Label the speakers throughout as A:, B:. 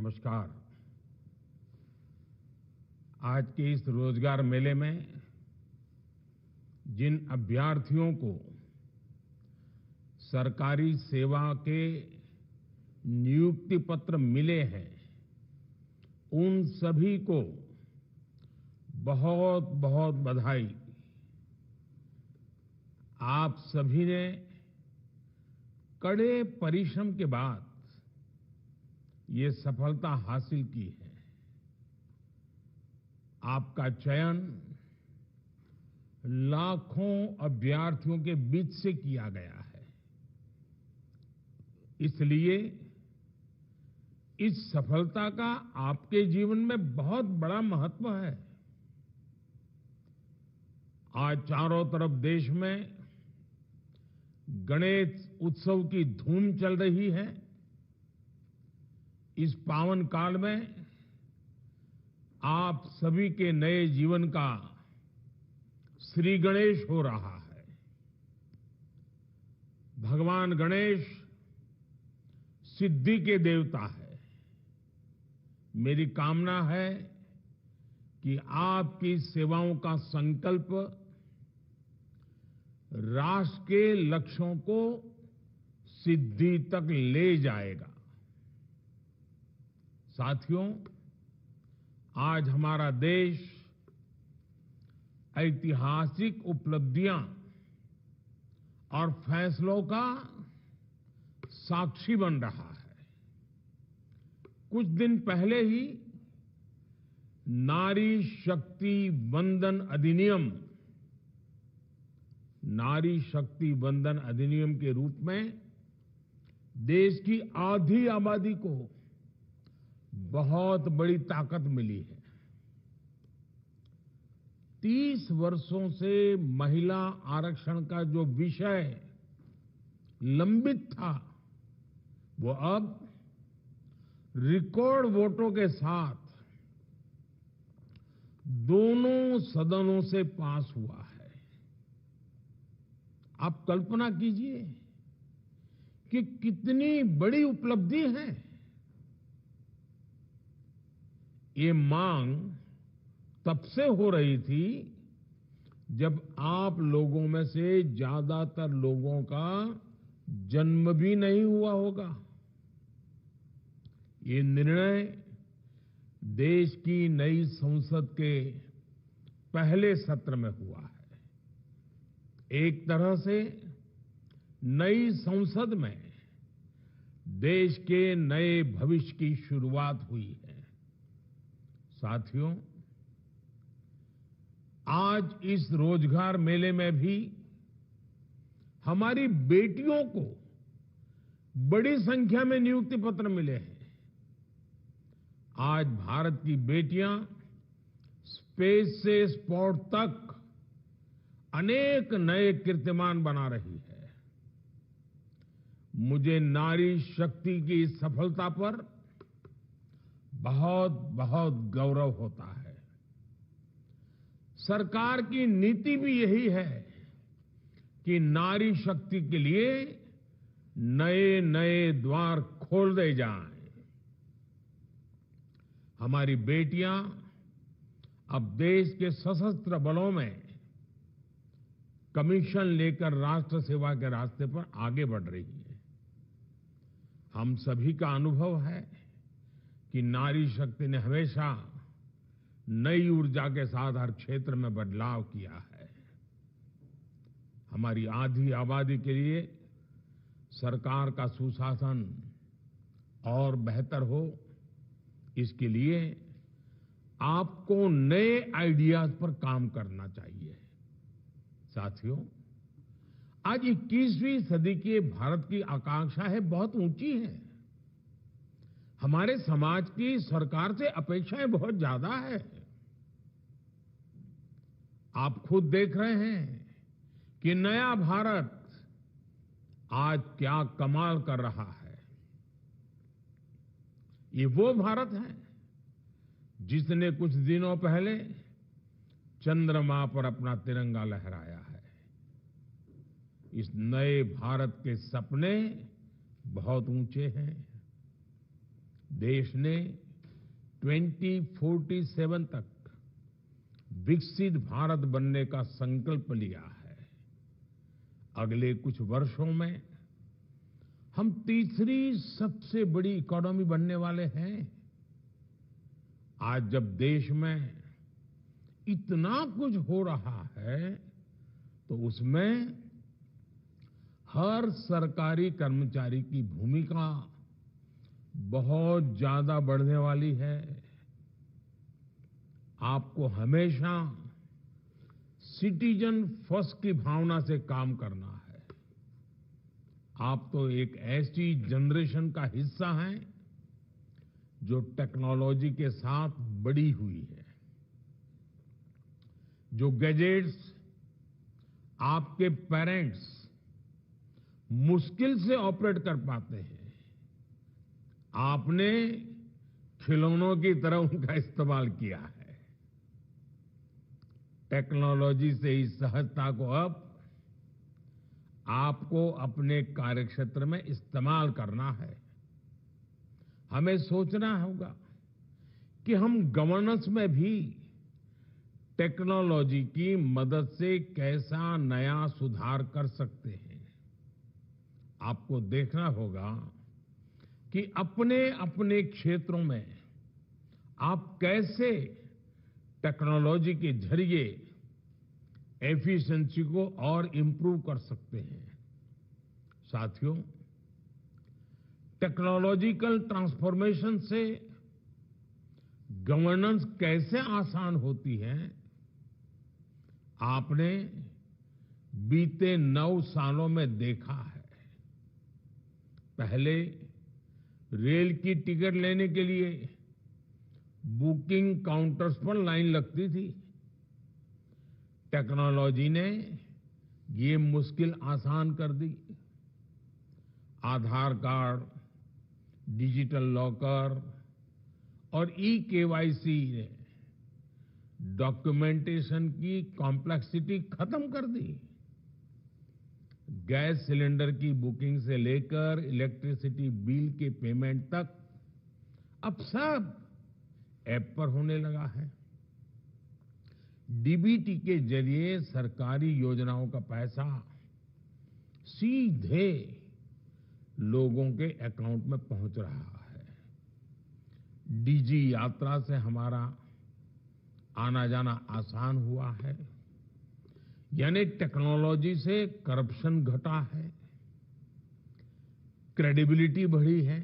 A: नमस्कार। आज के इस रोजगार मेले में जिन अभ्यर्थियों को सरकारी सेवा के नियुक्ति पत्र मिले हैं, उन सभी को बहुत बहुत बधाई। आप सभी ने कड़े परिश्रम के बाद ये सफलता हासिल की है। आपका चयन लाखों अभ्यर्थियों के बीच से किया गया है। इसलिए इस सफलता का आपके जीवन में बहुत बड़ा महत्व है। आज चारों तरफ देश में गणेश उत्सव की धूम चल रही है। इस पावन काल में आप सभी के नए जीवन का श्री गणेश हो रहा है। भगवान गणेश सिद्धि के देवता है। मेरी कामना है कि आपकी सेवाओं का संकल्प राष्ट्र के लक्ष्यों को सिद्धि तक ले जाएगा। साथियों, आज हमारा देश ऐतिहासिक उपलब्धियां और फैसलों का साक्षी बन रहा है। कुछ दिन पहले ही नारी शक्ति वंदन अधिनियम के रूप में देश की आधी आबादी को बहुत बड़ी ताकत मिली है। 30 वर्षों से महिला आरक्षण का जो विषय लंबित था, वो अब रिकॉर्ड वोटों के साथ दोनों सदनों से पास हुआ है। आप कल्पना कीजिए कि कितनी बड़ी उपलब्धि है। ये मांग तब से हो रही थी जब आप लोगों में से ज्यादातर लोगों का जन्म भी नहीं हुआ होगा। ये निर्णय देश की नई संसद के पहले सत्र में हुआ है। एक तरह से नई संसद में देश के नए भविष्य की शुरुआत हुई है। साथियों, आज इस रोजगार मेले में भी हमारी बेटियों को बड़ी संख्या में नियुक्ति पत्र मिले हैं। आज भारत की बेटियां स्पेस से स्पोर्ट तक अनेक नए कीर्तिमान बना रही है। मुझे नारी शक्ति की इस सफलता पर बहुत बहुत गौरव होता है। सरकार की नीति भी यही है कि नारी शक्ति के लिए नए नए द्वार खोल दे जाएं। हमारी बेटियां अब देश के सशस्त्र बलों में कमीशन लेकर राष्ट्र सेवा के रास्ते पर आगे बढ़ रही है। हम सभी का अनुभव है कि नारी शक्ति ने हमेशा नई ऊर्जा के साथ हर क्षेत्र में बदलाव किया है। हमारी आधी आबादी के लिए सरकार का सुशासन और बेहतर हो, इसके लिए आपको नए आइडियाज पर काम करना चाहिए। साथियों, आज 21वीं सदी की भारत की आकांक्षा है बहुत ऊंची है। हमारे समाज की सरकार से अपेक्षाएं बहुत ज्यादा है। आप खुद देख रहे हैं कि नया भारत आज क्या कमाल कर रहा है। ये वो भारत है जिसने कुछ दिनों पहले चंद्रमा पर अपना तिरंगा लहराया है। इस नए भारत के सपने बहुत ऊंचे हैं। देश ने 2047 तक विकसित भारत बनने का संकल्प लिया है। अगले कुछ वर्षों में हम तीसरी सबसे बड़ी इकोनॉमी बनने वाले हैं। आज जब देश में इतना कुछ हो रहा है तो उसमें हर सरकारी कर्मचारी की भूमिका बहुत ज्यादा बढ़ने वाली है। आपको हमेशा सिटीजन फर्स्ट की भावना से काम करना है। आप तो एक ऐसी जनरेशन का हिस्सा हैं जो टेक्नोलॉजी के साथ बड़ी हुई है। जो गैजेट्स आपके पेरेंट्स मुश्किल से ऑपरेट कर पाते हैं, आपने खिलौनों की तरह उनका इस्तेमाल किया है। टेक्नोलॉजी से इस सहजता को अब आपको अपने कार्यक्षेत्र में इस्तेमाल करना है। हमें सोचना होगा कि हम गवर्नेंस में भी टेक्नोलॉजी की मदद से कैसा नया सुधार कर सकते हैं। आपको देखना होगा कि अपने अपने क्षेत्रों में आप कैसे टेक्नोलॉजी के जरिए एफिशिएंसी को और इंप्रूव कर सकते हैं। साथियों, टेक्नोलॉजिकल ट्रांसफॉर्मेशन से गवर्नेंस कैसे आसान होती है, आपने बीते 9 सालों में देखा है। पहले रेल की टिकट लेने के लिए बुकिंग काउंटर्स पर लाइन लगती थी। टेक्नोलॉजी ने ये मुश्किल आसान कर दी। आधार कार्ड, डिजिटल लॉकर और ई-केवाईसी ने डॉक्यूमेंटेशन की कॉम्प्लेक्सिटी खत्म कर दी। गैस सिलेंडर की बुकिंग से लेकर इलेक्ट्रिसिटी बिल के पेमेंट तक अब सब ऐप पर होने लगा है। डीबीटी के जरिए सरकारी योजनाओं का पैसा सीधे लोगों के अकाउंट में पहुंच रहा है। डीजी यात्रा से हमारा आना जाना आसान हुआ है। यानी टेक्नोलॉजी से करप्शन घटा है, क्रेडिबिलिटी बढ़ी है,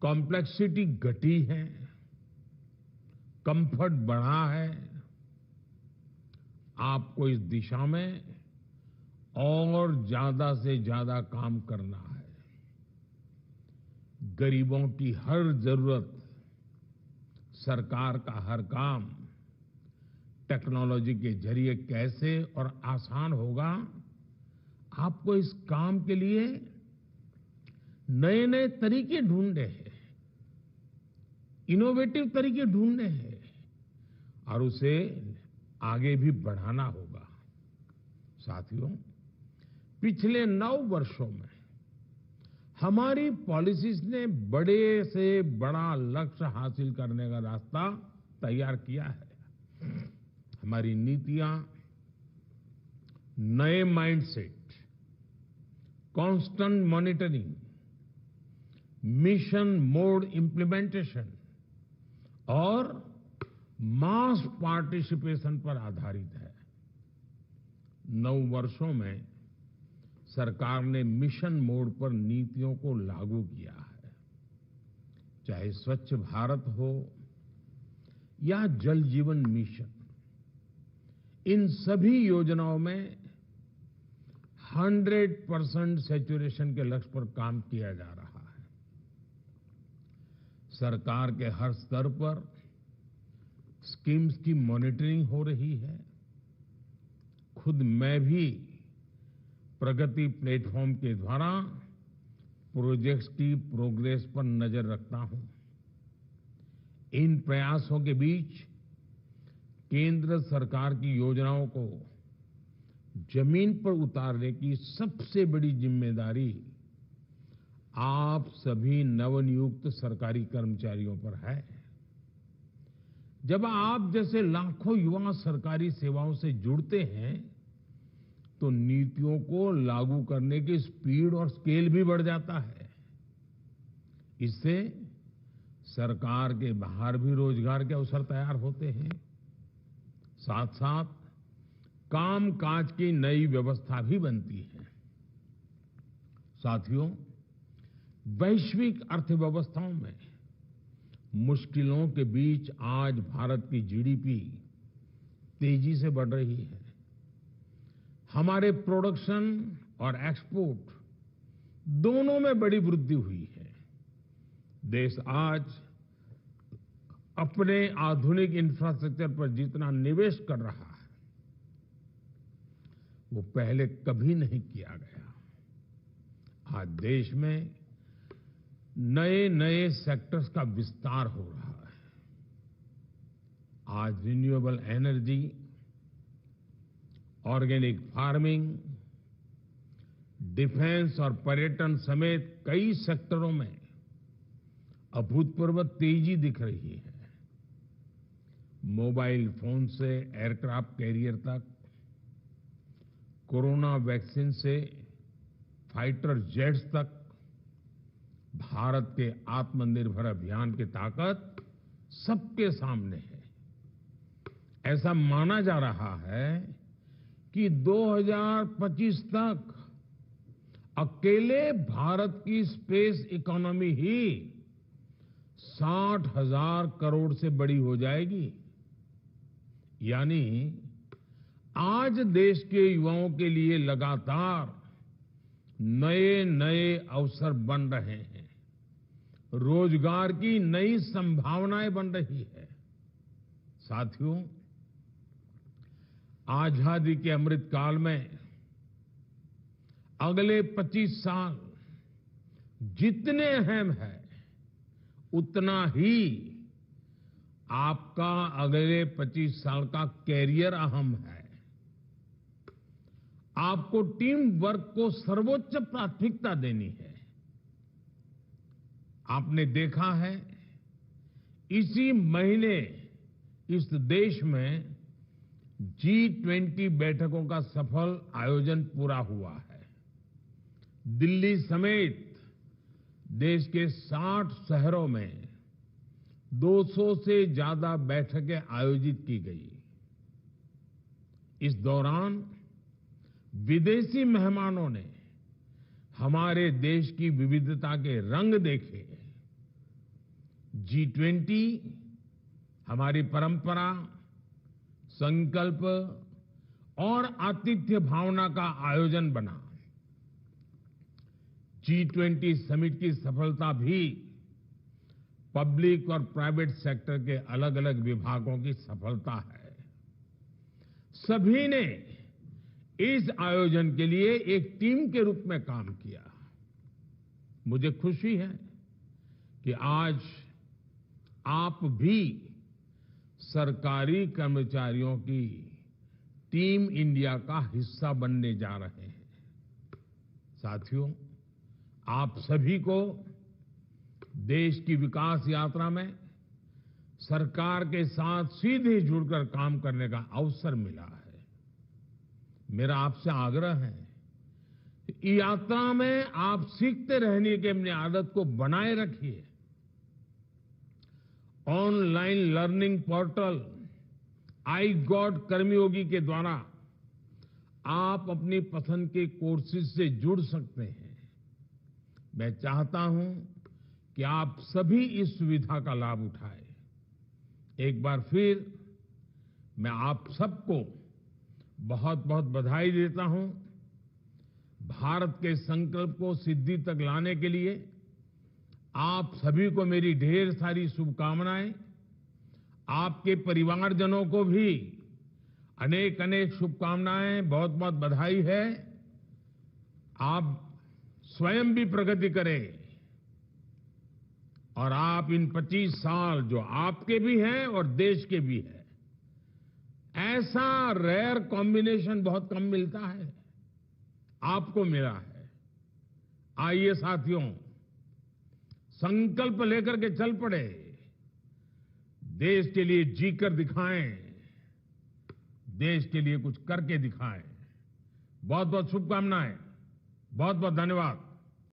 A: कॉम्प्लेक्सिटी घटी है, कंफर्ट बढ़ा है। आपको इस दिशा में और ज्यादा से ज्यादा काम करना है। गरीबों की हर जरूरत, सरकार का हर काम टेक्नोलॉजी के जरिए कैसे और आसान होगा, आपको इस काम के लिए नए नए तरीके ढूंढने हैं, इनोवेटिव तरीके ढूंढने हैं और उसे आगे भी बढ़ाना होगा। साथियों, पिछले 9 वर्षों में हमारी पॉलिसीज ने बड़े से बड़ा लक्ष्य हासिल करने का रास्ता तैयार किया है। हमारी नीतियां नए mindset, constant monitoring, mission mode implementation और मास पार्टिसिपेशन पर आधारित है। 9 वर्षों में सरकार ने मिशन मोड पर नीतियों को लागू किया है। चाहे स्वच्छ भारत हो या जल जीवन मिशन, इन सभी योजनाओं में 100% सैचुरेशन के लक्ष्य पर काम किया जा रहा है। सरकार के हर स्तर पर स्कीम्स की मॉनिटरिंग हो रही है। खुद मैं भी प्रगति प्लेटफॉर्म के द्वारा प्रोजेक्ट्स की प्रोग्रेस पर नजर रखता हूं। इन प्रयासों के बीच केंद्र सरकार की योजनाओं को जमीन पर उतारने की सबसे बड़ी जिम्मेदारी आप सभी नवनियुक्त सरकारी कर्मचारियों पर है। जब आप जैसे लाखों युवा सरकारी सेवाओं से जुड़ते हैं तो नीतियों को लागू करने की स्पीड और स्केल भी बढ़ जाता है। इससे सरकार के बाहर भी रोजगार के अवसर तैयार होते हैं। साथ साथ कामकाज की नई व्यवस्था भी बनती है। साथियों, वैश्विक अर्थव्यवस्थाओं में मुश्किलों के बीच आज भारत की जीडीपी तेजी से बढ़ रही है। हमारे प्रोडक्शन और एक्सपोर्ट दोनों में बड़ी वृद्धि हुई है। देश आज अपने आधुनिक इंफ्रास्ट्रक्चर पर जितना निवेश कर रहा है वो पहले कभी नहीं किया गया। आज देश में नए नए सेक्टर्स का विस्तार हो रहा है। आज renewable energy, organic farming, defence और पर्यटन समेत कई सेक्टरों में अभूतपूर्व तेजी दिख रही है। मोबाइल फोन से एयरक्राफ्ट कैरियर तक, कोरोना वैक्सीन से फाइटर जेट्स तक, भारत के आत्मनिर्भर अभियान की ताकत सबके सामने है। ऐसा माना जा रहा है कि 2025 तक अकेले भारत की स्पेस इकोनॉमी ही 60,000 करोड़ से बड़ी हो जाएगी। यानी आज देश के युवाओं के लिए लगातार नए नए अवसर बन रहे हैं। रोजगार की नई संभावनाएं बन रही है। साथियों, आजादी के अमृत काल में अगले 25 साल जितने अहम है उतना ही आपका अगले 25 साल का कैरियर अहम है। आपको टीम वर्क को सर्वोच्च प्राथमिकता देनी है। आपने देखा है इसी महीने इस देश में G20 बैठकों का सफल आयोजन पूरा हुआ है। दिल्ली समेत देश के 60 शहरों में 200 से ज्यादा बैठकें आयोजित की गई। इस दौरान विदेशी मेहमानों ने हमारे देश की विविधता के रंग देखे। G20 हमारी परंपरा, संकल्प और आतिथ्य भावना का आयोजन बना। G20 समिट की सफलता भी पब्लिक और प्राइवेट सेक्टर के अलग अलग विभागों की सफलता है। सभी ने इस आयोजन के लिए एक टीम के रूप में काम किया। मुझे खुशी है कि आज आप भी सरकारी कर्मचारियों की टीम इंडिया का हिस्सा बनने जा रहे हैं। साथियों, आप सभी को देश की विकास यात्रा में सरकार के साथ सीधे जुड़कर काम करने का अवसर मिला है। मेरा आपसे आग्रह है कि यात्रा में आप सीखते रहने की अपनी आदत को बनाए रखिए। Online learning portal iGOT Karmayogi के द्वारा आप अपनी पसंद के कोर्सेज से जुड़ सकते हैं। मैं चाहता हूं कि आप सभी इस सुविधा का लाभ उठाएं। एक बार फिर मैं आप सबको बहुत बहुत बधाई देता हूं। भारत के संकल्प को सिद्धि तक लाने के लिए आप सभी को मेरी ढेर सारी शुभकामनाएं। आपके परिवारजनों को भी अनेक अनेक शुभकामनाएं, बहुत बहुत बधाई है। आप स्वयं भी प्रगति करें और आप इन 25 साल जो आपके भी हैं और देश के भी हैं, ऐसा रेयर कॉम्बिनेशन बहुत कम मिलता है, आपको मिला है। आइए साथियों, संकल्प लेकर के चल पड़े, देश के लिए जीकर दिखाएं, देश के लिए कुछ करके दिखाएं। बहुत बहुत शुभकामनाएं, बहुत बहुत धन्यवाद।